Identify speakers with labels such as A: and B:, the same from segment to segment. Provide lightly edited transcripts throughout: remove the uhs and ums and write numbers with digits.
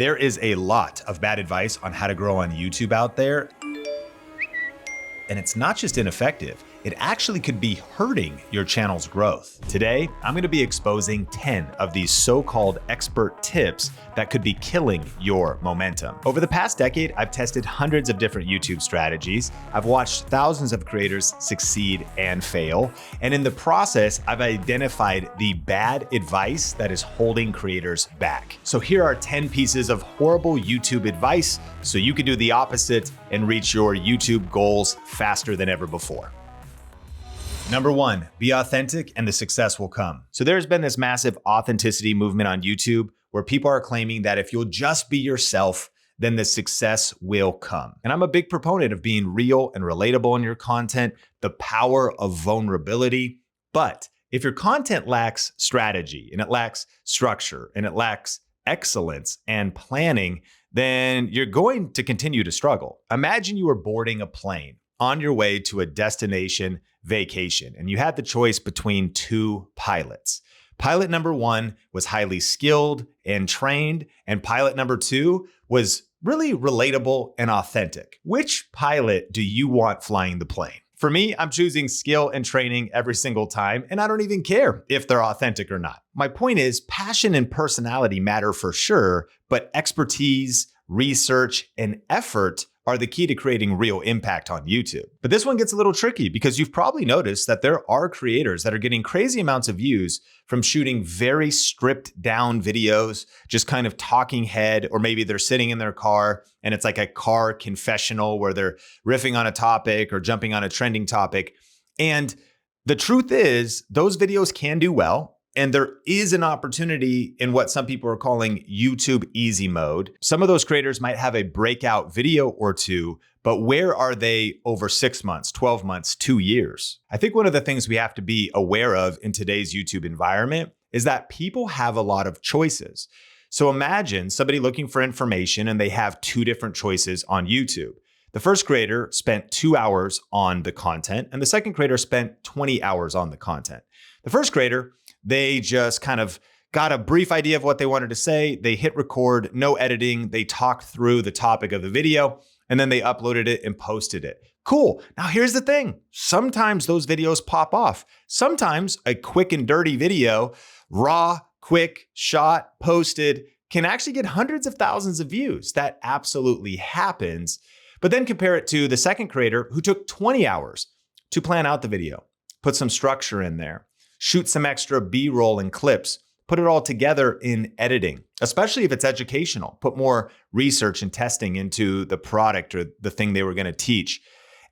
A: There is a lot of bad advice on how to grow on YouTube out there. And it's not just ineffective, it actually could be hurting your channel's growth. Today, I'm gonna be exposing 10 of these so-called expert tips that could be killing your momentum. Over the past decade, I've tested hundreds of different YouTube strategies. I've watched thousands of creators succeed and fail. And in the process, I've identified the bad advice that is holding creators back. So here are 10 pieces of horrible YouTube advice so you can do the opposite and reach your YouTube goals faster than ever before. Number one, be authentic and the success will come. So there's been this massive authenticity movement on YouTube where people are claiming that if you'll just be yourself, then the success will come. And I'm a big proponent of being real and relatable in your content, the power of vulnerability. But if your content lacks strategy and it lacks structure and it lacks excellence and planning, then you're going to continue to struggle. Imagine you were boarding a plane on your way to a destination vacation, and you had the choice between two pilots. Pilot number one was highly skilled and trained, and pilot number two was really relatable and authentic. Which pilot do you want flying the plane? For me, I'm choosing skill and training every single time, and I don't even care if they're authentic or not. My point is, passion and personality matter for sure, but expertise, research, and effort are the key to creating real impact on YouTube. But this one gets a little tricky because you've probably noticed that there are creators that are getting crazy amounts of views from shooting very stripped down videos, just kind of talking head, or maybe they're sitting in their car and it's like a car confessional where they're riffing on a topic or jumping on a trending topic. And the truth is, those videos can do well. And there is an opportunity in what some people are calling YouTube easy mode. Some of those creators might have a breakout video or two, but where are they over 6 months, 12 months, 2 years? I think one of the things we have to be aware of in today's YouTube environment is that people have a lot of choices. So imagine somebody looking for information and they have two different choices on YouTube. The first creator spent 2 hours on the content and the second creator spent 20 hours on the content. The first creator, they just kind of got a brief idea of what they wanted to say. They hit record, no editing. They talked through the topic of the video, and then they uploaded it and posted it. Cool. Now here's the thing. Sometimes those videos pop off. Sometimes a quick and dirty video, raw, quick, shot, posted, can actually get hundreds of thousands of views. That absolutely happens. But then compare it to the second creator who took 20 hours to plan out the video, put some structure in there, shoot some extra B-roll and clips, put it all together in editing, especially if it's educational, put more research and testing into the product or the thing they were gonna teach,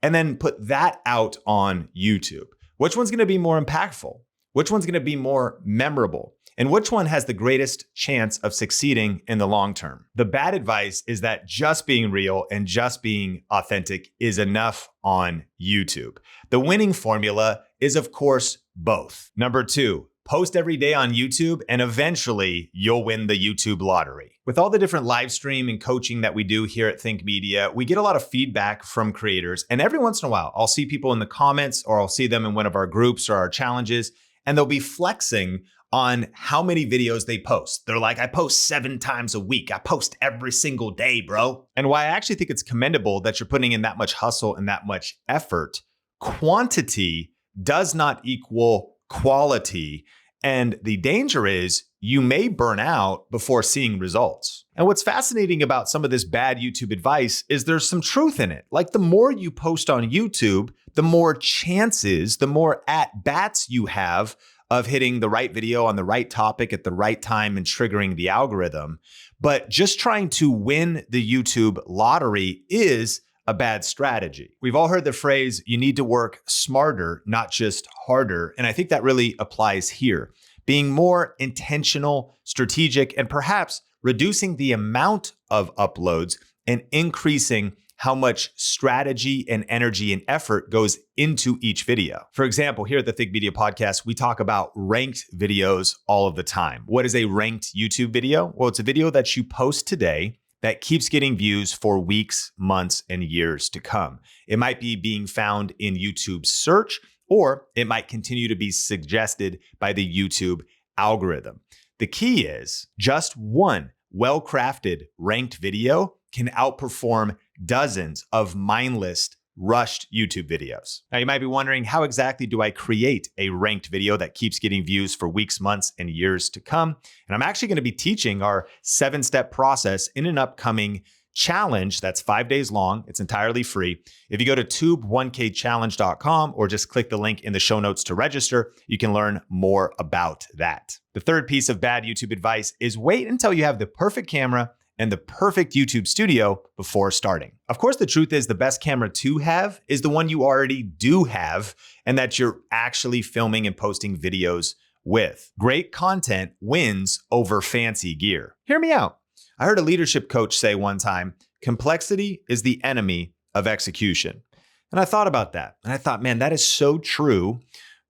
A: and then put that out on YouTube. Which one's gonna be more impactful? Which one's gonna be more memorable? And which one has the greatest chance of succeeding in the long term? The bad advice is that just being real and just being authentic is enough on YouTube. The winning formula is, of course, both. Number two, post every day on YouTube and eventually you'll win the YouTube lottery. With all the different live stream and coaching that we do here at Think Media, we get a lot of feedback from creators. And every once in a while, I'll see people in the comments or I'll see them in one of our groups or our challenges, and they'll be flexing on how many videos they post. They're like, I post 7 times a week. I post every single day, bro. And why I actually think it's commendable that you're putting in that much hustle and that much effort, quantity does not equal quality. And the danger is you may burn out before seeing results. And what's fascinating about some of this bad YouTube advice is there's some truth in it. Like the more you post on YouTube, the more chances, the more at-bats you have of hitting the right video on the right topic at the right time and triggering the algorithm. But just trying to win the YouTube lottery is a bad strategy. We've all heard the phrase, you need to work smarter, not just harder. And I think that really applies here. Being more intentional, strategic, and perhaps reducing the amount of uploads and increasing how much strategy and energy and effort goes into each video. For example, here at the Think Media Podcast, we talk about ranked videos all of the time. What is a ranked YouTube video? Well, it's a video that you post today that keeps getting views for weeks, months, and years to come. It might be being found in YouTube search, or it might continue to be suggested by the YouTube algorithm. The key is just one well-crafted ranked video can outperform dozens of mindless rushed YouTube videos. Now you might be wondering, how exactly do I create a ranked video that keeps getting views for weeks, months, and years to come? And I'm actually going to be teaching our 7-step process in an upcoming challenge that's 5 days long. It's entirely free. If you go to tube1kchallenge.com or just click the link in the show notes to register, you can learn more about that. The third piece of bad YouTube advice is wait until you have the perfect camera and the perfect YouTube studio before starting. Of course, the truth is the best camera to have is the one you already do have and that you're actually filming and posting videos with. Great content wins over fancy gear. Hear me out. I heard a leadership coach say one time, complexity is the enemy of execution. And I thought about that. And I thought, man, that is so true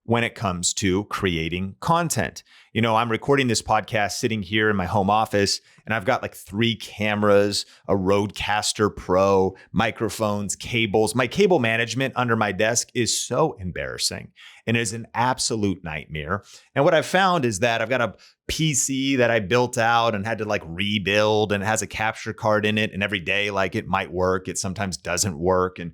A: when it comes to creating content. You know, I'm recording this podcast sitting here in my home office, and I've got like 3 cameras, a Rodecaster Pro, microphones, cables. My cable management under my desk is so embarrassing and is an absolute nightmare. And what I've found is that I've got a PC that I built out and had to like rebuild, and it has a capture card in it. And every day, like it might work, it sometimes doesn't work. And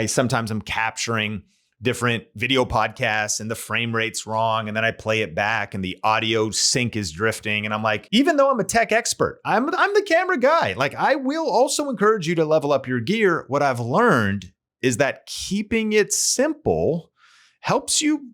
A: sometimes I'm capturing different video podcasts and the frame rate's wrong. And then I play it back and the audio sync is drifting. And I'm like, even though I'm a tech expert, I'm the camera guy. Like, I will also encourage you to level up your gear. What I've learned is that keeping it simple helps you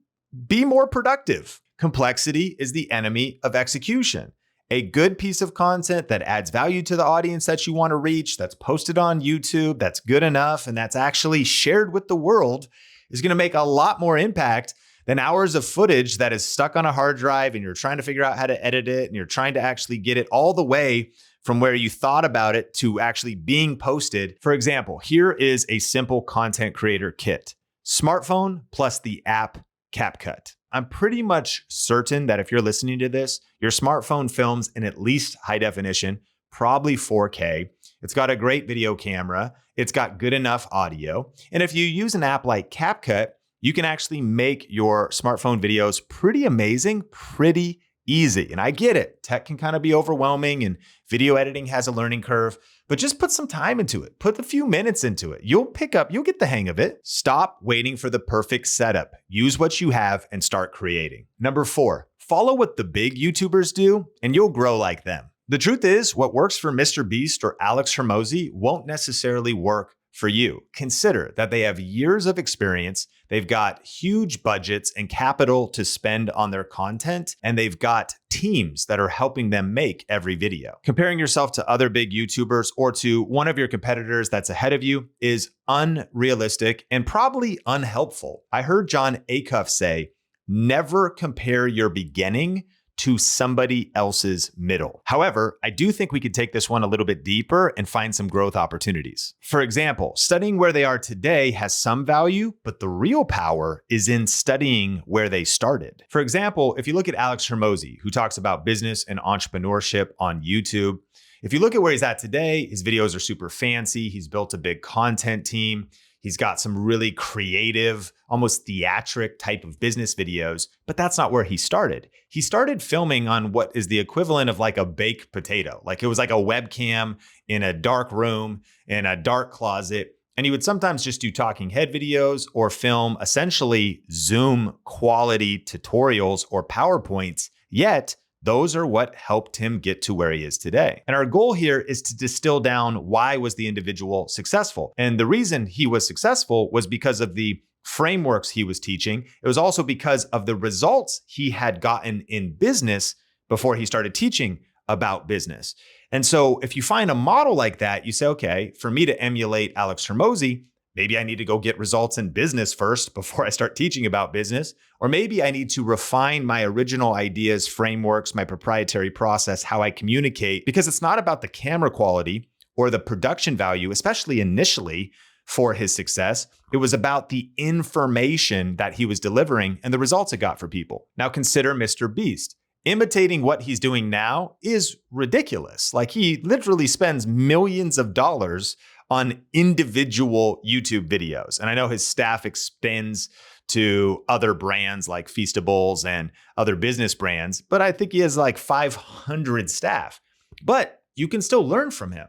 A: be more productive. Complexity is the enemy of execution. A good piece of content that adds value to the audience that you want to reach, that's posted on YouTube, that's good enough, and that's actually shared with the world is going to make a lot more impact than hours of footage that is stuck on a hard drive and you're trying to figure out how to edit it and you're trying to actually get it all the way from where you thought about it to actually being posted. For example, here is a simple content creator kit. Smartphone plus the app CapCut. I'm pretty much certain that if you're listening to this, your smartphone films in at least high definition, probably 4K. It's got a great video camera. It's got good enough audio. And if you use an app like CapCut, you can actually make your smartphone videos pretty amazing, pretty easy. And I get it. Tech can kind of be overwhelming and video editing has a learning curve, but just put some time into it. Put a few minutes into it. You'll get the hang of it. Stop waiting for the perfect setup. Use what you have and start creating. Number 4, follow what the big YouTubers do and you'll grow like them. The truth is, what works for Mr. Beast or Alex Hormozi won't necessarily work for you. Consider that they have years of experience, they've got huge budgets and capital to spend on their content, and they've got teams that are helping them make every video. Comparing yourself to other big YouTubers or to one of your competitors that's ahead of you is unrealistic and probably unhelpful. I heard John Acuff say, never compare your beginning to somebody else's middle. However, I do think we could take this one a little bit deeper and find some growth opportunities. For example, studying where they are today has some value, but the real power is in studying where they started. For example, if you look at Alex Hormozi, who talks about business and entrepreneurship on YouTube, if you look at where he's at today, his videos are super fancy. He's built a big content team. He's got some really creative, almost theatric type of business videos, but that's not where he started. He started filming on what is the equivalent of like a baked potato. Like it was like a webcam in a dark room, in a dark closet. And he would sometimes just do talking head videos or film essentially Zoom quality tutorials or PowerPoints, yet those are what helped him get to where he is today. And our goal here is to distill down why was the individual successful. And the reason he was successful was because of the frameworks he was teaching. It was also because of the results he had gotten in business before he started teaching about business. And so if you find a model like that, you say, okay, for me to emulate Alex Hormozi, maybe I need to go get results in business first before I start teaching about business. Or maybe I need to refine my original ideas, frameworks, my proprietary process, how I communicate, because it's not about the camera quality or the production value, especially initially for his success. It was about the information that he was delivering and the results it got for people. Now consider Mr. Beast. Imitating what he's doing now is ridiculous. Like he literally spends millions of dollars on individual YouTube videos. And I know his staff extends to other brands like Feastables and other business brands, but I think he has like 500 staff. But you can still learn from him.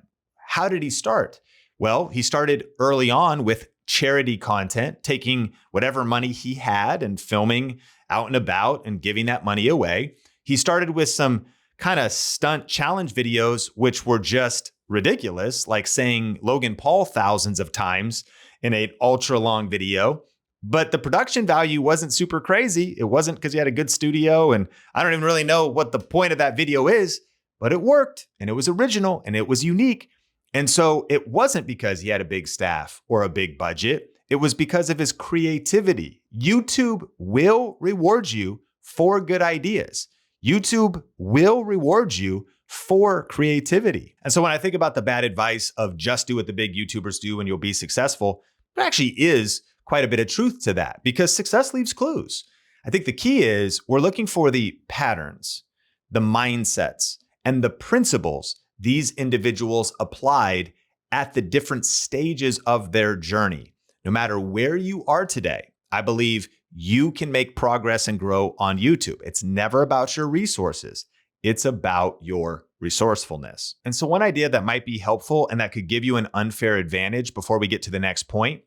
A: How did he start? Well, he started early on with charity content, taking whatever money he had and filming out and about and giving that money away. He started with some kind of stunt challenge videos, which were just ridiculous, like saying Logan Paul thousands of times in an ultra long video. But the production value wasn't super crazy. It wasn't because he had a good studio. And I don't even really know what the point of that video is, but it worked and it was original and it was unique. And so it wasn't because he had a big staff or a big budget. It was because of his creativity. YouTube will reward you for good ideas. YouTube will reward you for creativity. And so when I think about the bad advice of just do what the big YouTubers do and you'll be successful, there actually is quite a bit of truth to that because success leaves clues. I think the key is we're looking for the patterns, the mindsets, and the principles these individuals applied at the different stages of their journey. No matter where you are today, I believe you can make progress and grow on YouTube. It's never about your resources. It's about your resourcefulness. And so one idea that might be helpful and that could give you an unfair advantage before we get to the next point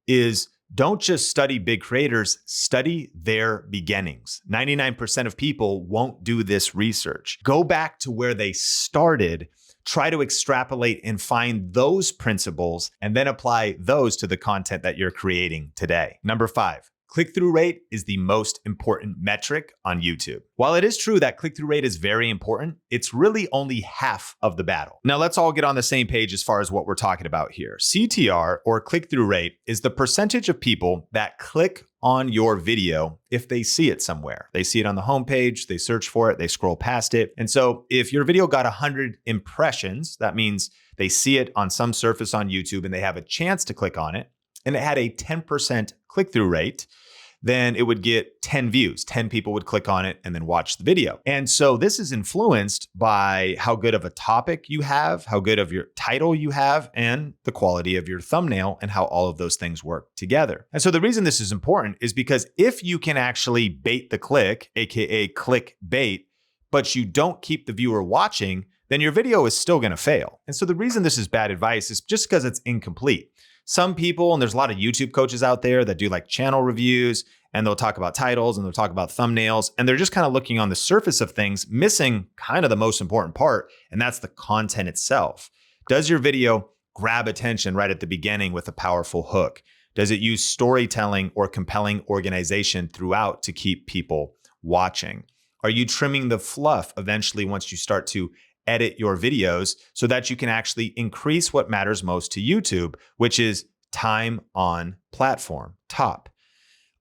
A: is don't just study big creators, study their beginnings. 99% of people won't do this research. Go back to where they started, try to extrapolate and find those principles, and then apply those to the content that you're creating today. Number 5. Click-through rate is the most important metric on YouTube. While it is true that click-through rate is very important, it's really only half of the battle. Now let's all get on the same page as far as what we're talking about here. CTR, or click-through rate, is the percentage of people that click on your video if they see it somewhere. They see it on the homepage, they search for it, they scroll past it. And so if your video got 100 impressions, that means they see it on some surface on YouTube and they have a chance to click on it, and it had a 10% click-through rate, then it would get 10 views. 10 people would click on it and then watch the video. And so this is influenced by how good of a topic you have, how good of your title you have, and the quality of your thumbnail and how all of those things work together. And so the reason this is important is because if you can actually bait the click, AKA click bait, but you don't keep the viewer watching, then your video is still gonna fail. And so the reason this is bad advice is just because it's incomplete. Some people, and there's a lot of YouTube coaches out there that do like channel reviews and they'll talk about titles and they'll talk about thumbnails, and they're just kind of looking on the surface of things, missing kind of the most important part, and that's the content itself. Does your video grab attention right at the beginning with a powerful hook? Does it use storytelling or compelling organization throughout to keep people watching? Are you trimming the fluff eventually once you start to edit your videos so that you can actually increase what matters most to YouTube, which is time on platform, top.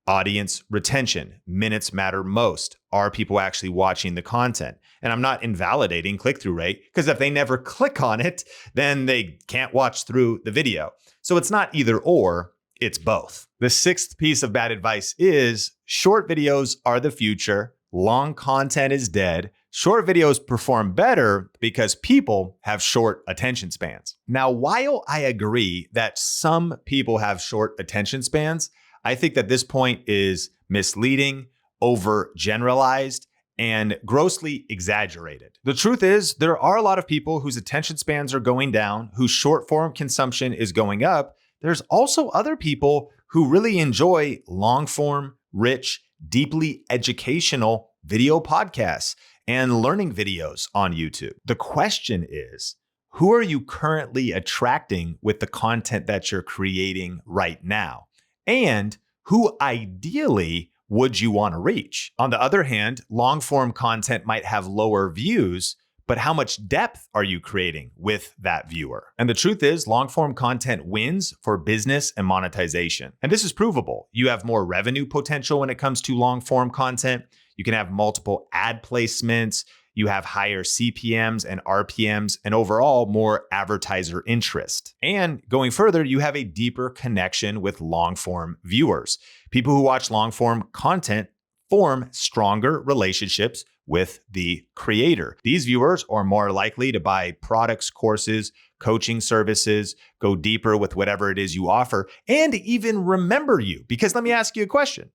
A: Audience retention, minutes matter most. Are people actually watching the content? And I'm not invalidating click-through rate, because if they never click on it, then they can't watch through the video. So it's not either or, it's both. The 6th piece of bad advice is short videos are the future. Long content is dead. Short videos perform better because people have short attention spans. Now, while I agree that some people have short attention spans, I think that this point is misleading, overgeneralized, and grossly exaggerated. The truth is, there are a lot of people whose attention spans are going down, whose short form consumption is going up. There's also other people who really enjoy long form, rich, deeply educational video podcasts and learning videos on YouTube. The question is, who are you currently attracting with the content that you're creating right now? And who ideally would you want to reach? On the other hand, long form content might have lower views, but how much depth are you creating with that viewer? And the truth is, long form content wins for business and monetization. And this is provable. You have more revenue potential when it comes to long form content. You can have multiple ad placements. You have higher CPMs and RPMs, and overall more advertiser interest. And going further, you have a deeper connection with long form viewers. People who watch long form content form stronger relationships with the creator. These viewers are more likely to buy products, courses, coaching services, go deeper with whatever it is you offer, and even remember you. Because let me ask you a question.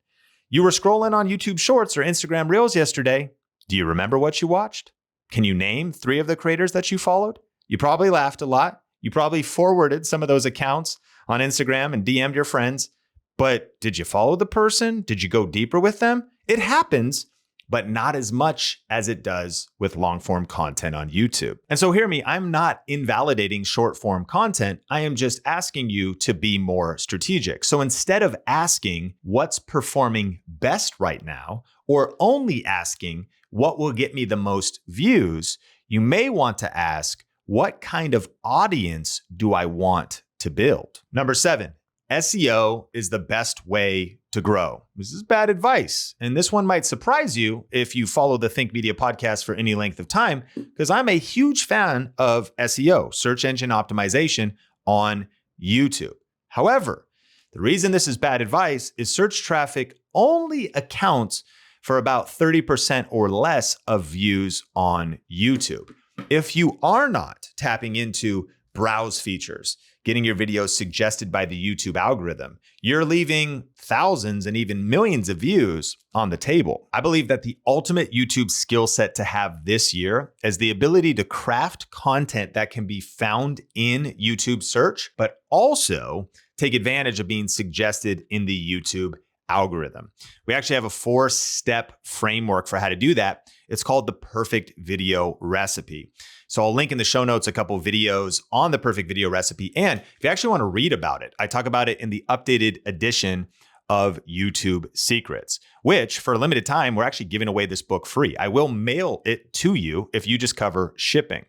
A: You were scrolling on YouTube Shorts or Instagram Reels yesterday. Do you remember what you watched? Can you name 3 of the creators that you followed? You probably laughed a lot. You probably forwarded some of those accounts on Instagram and DM'd your friends. But did you follow the person? Did you go deeper with them? It happens, but not as much as it does with long form content on YouTube. And so hear me, I'm not invalidating short form content. I am just asking you to be more strategic. So instead of asking what's performing best right now, or only asking what will get me the most views, you may want to ask, what kind of audience do I want to build? Number 7, SEO is the best way to grow. This is bad advice. And this one might surprise you if you follow the Think Media podcast for any length of time, because I'm a huge fan of SEO, search engine optimization on YouTube. However, the reason this is bad advice is search traffic only accounts for about 30% or less of views on YouTube. If you are not tapping into browse features, getting your videos suggested by the YouTube algorithm, you're leaving thousands and even millions of views on the table. I believe that the ultimate YouTube skill set to have this year is the ability to craft content that can be found in YouTube search, but also take advantage of being suggested in the YouTube algorithm. We actually have a 4-step framework for how to do that. It's called the perfect video recipe. So I'll link in the show notes a couple of videos on the perfect video recipe. And if you actually want to read about it, I talk about it in the updated edition of YouTube Secrets, which for a limited time, we're actually giving away this book free. I will mail it to you if you just cover shipping.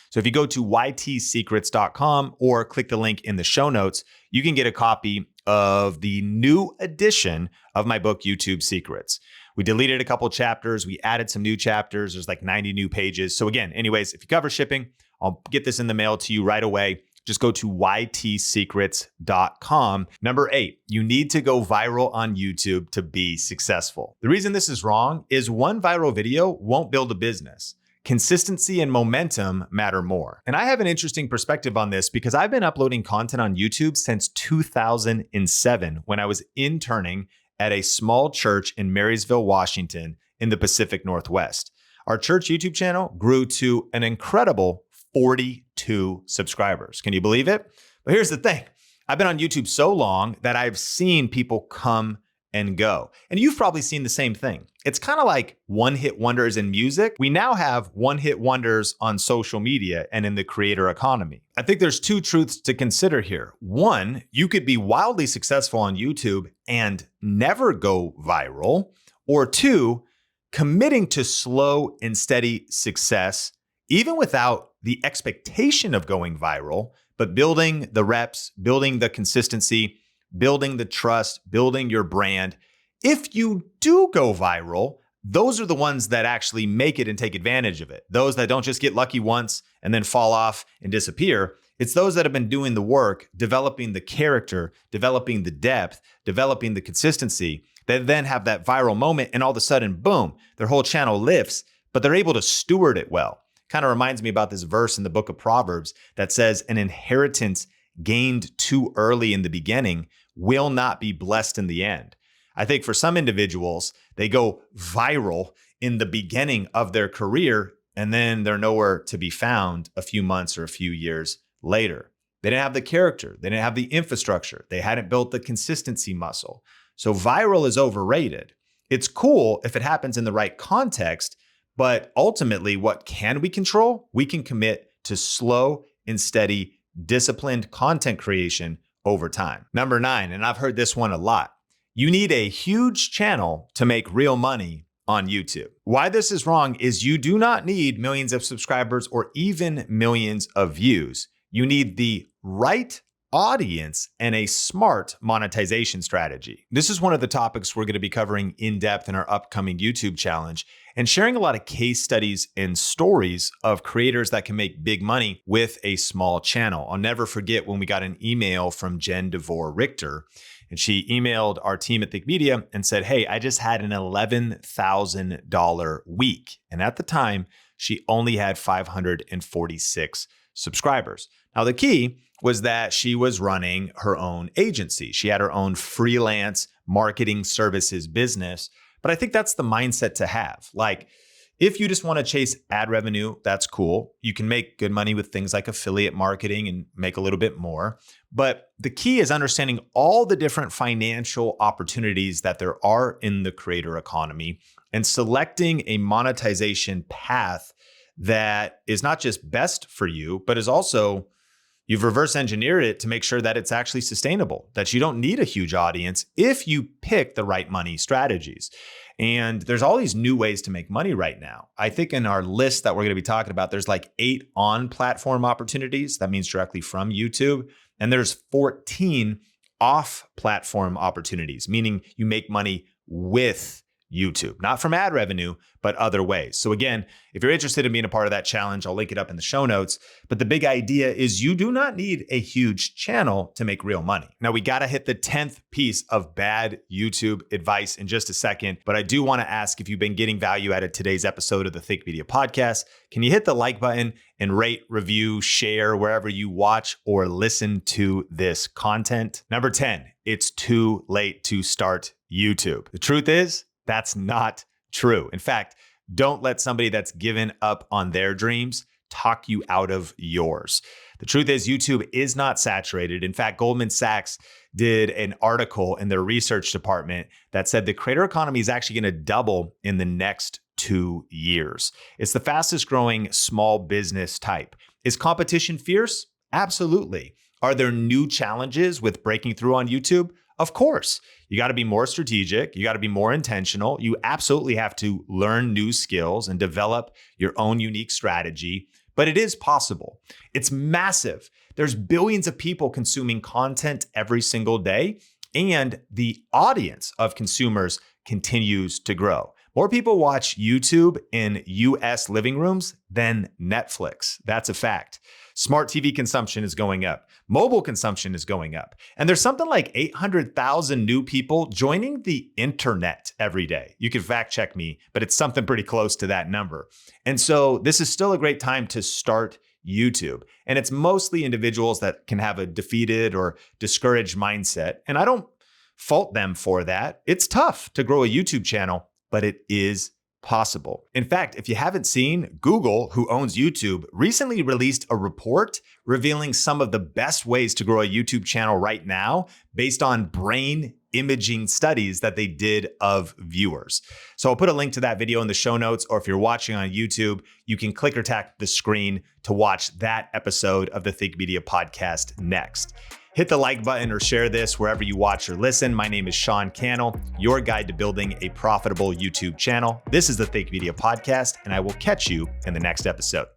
A: So if you go to ytsecrets.com or click the link in the show notes, you can get a copy of the new edition of my book, YouTube Secrets. We deleted a couple chapters. We added some new chapters. There's like 90 new pages. So again, anyways, if you cover shipping, I'll get this in the mail to you right away. Just go to ytsecrets.com. Number 8, you need to go viral on YouTube to be successful. The reason this is wrong is one viral video won't build a business. Consistency and momentum matter more. And I have an interesting perspective on this because I've been uploading content on YouTube since 2007 when I was interning at a small church in Marysville, Washington in the Pacific Northwest. Our church YouTube channel grew to an incredible 42 subscribers. Can you believe it? But here's the thing. I've been on YouTube so long that I've seen people come and go. And you've probably seen the same thing. It's kind of like one-hit wonders in music. We now have one-hit wonders on social media and in the creator economy. I think there's 2 truths to consider here. One, you could be wildly successful on YouTube and never go viral. Or 2, committing to slow and steady success, even without the expectation of going viral, but building the reps, building the consistency, building the trust, building your brand. If you do go viral, those are the ones that actually make it and take advantage of it. Those that don't just get lucky once and then fall off and disappear. It's those that have been doing the work, developing the character, developing the depth, developing the consistency, that then have that viral moment and all of a sudden, boom, their whole channel lifts, but they're able to steward it well. Kind of reminds me about this verse in the book of Proverbs that says an inheritance gained too early in the beginning will not be blessed in the end. I think for some individuals, they go viral in the beginning of their career, and then they're nowhere to be found a few months or a few years later. They didn't have the character. They didn't have the infrastructure. They hadn't built the consistency muscle. So viral is overrated. It's cool if it happens in the right context, but ultimately, what can we control? We can commit to slow and steady, disciplined content creation over time. Number 9, and I've heard this one a lot. You need a huge channel to make real money on YouTube. Why this is wrong is you do not need millions of subscribers or even millions of views. You need the right audience and a smart monetization strategy. This is one of the topics we're going to be covering in depth in our upcoming YouTube challenge and sharing a lot of case studies and stories of creators that can make big money with a small channel. I'll never forget when we got an email from Jen DeVore Richter, and she emailed our team at Think Media and said, hey, I just had an $11,000 week. And at the time, she only had 546 subscribers. Now, the key was that she was running her own agency. She had her own freelance marketing services business. But I think that's the mindset to have. Like, If you just want to chase ad revenue, that's cool. You can make good money with things like affiliate marketing and make a little bit more. But the key is understanding all the different financial opportunities that there are in the creator economy and selecting a monetization path that is not just best for you, but is also, you've reverse engineered it to make sure that it's actually sustainable, that you don't need a huge audience if you pick the right money strategies. And there's all these new ways to make money right now. I think in our list that we're going to be talking about, there's like 8 on-platform opportunities. That means directly from YouTube. And there's 14 off-platform opportunities, meaning you make money with YouTube, not from ad revenue, but other ways. So again, if you're interested in being a part of that challenge, I'll link it up in the show notes. But the big idea is you do not need a huge channel to make real money. Now we got to hit the 10th piece of bad YouTube advice in just a second, but I do want to ask, if you've been getting value out of today's episode of the Think Media Podcast, can you hit the like button and rate, review, share wherever you watch or listen to this content? Number 10, it's too late to start YouTube. The truth is, that's not true. In fact, don't let somebody that's given up on their dreams talk you out of yours. The truth is, YouTube is not saturated. In fact, Goldman Sachs did an article in their research department that said the creator economy is actually going to double in the next 2 years. It's the fastest growing small business type. Is competition fierce? Absolutely. Are there new challenges with breaking through on YouTube? Of course. You got to be more strategic. You got to be more intentional. You absolutely have to learn new skills and develop your own unique strategy, but it is possible. It's massive. There's billions of people consuming content every single day, and the audience of consumers continues to grow. More people watch YouTube in US living rooms than Netflix. That's a fact. Smart TV consumption is going up. Mobile consumption is going up. And there's something like 800,000 new people joining the internet every day. You can fact check me, but it's something pretty close to that number. And so this is still a great time to start YouTube. And it's mostly individuals that can have a defeated or discouraged mindset. And I don't fault them for that. It's tough to grow a YouTube channel, but it is possible. In fact, if you haven't seen, Google, who owns YouTube, recently released a report revealing some of the best ways to grow a YouTube channel right now based on brain imaging studies that they did of viewers. So I'll put a link to that video in the show notes, or if you're watching on YouTube, you can click or tap the screen to watch that episode of the Think Media Podcast next. Hit the like button or share this wherever you watch or listen. My name is Sean Cannell, your guide to building a profitable YouTube channel. This is the Think Media Podcast, and I will catch you in the next episode.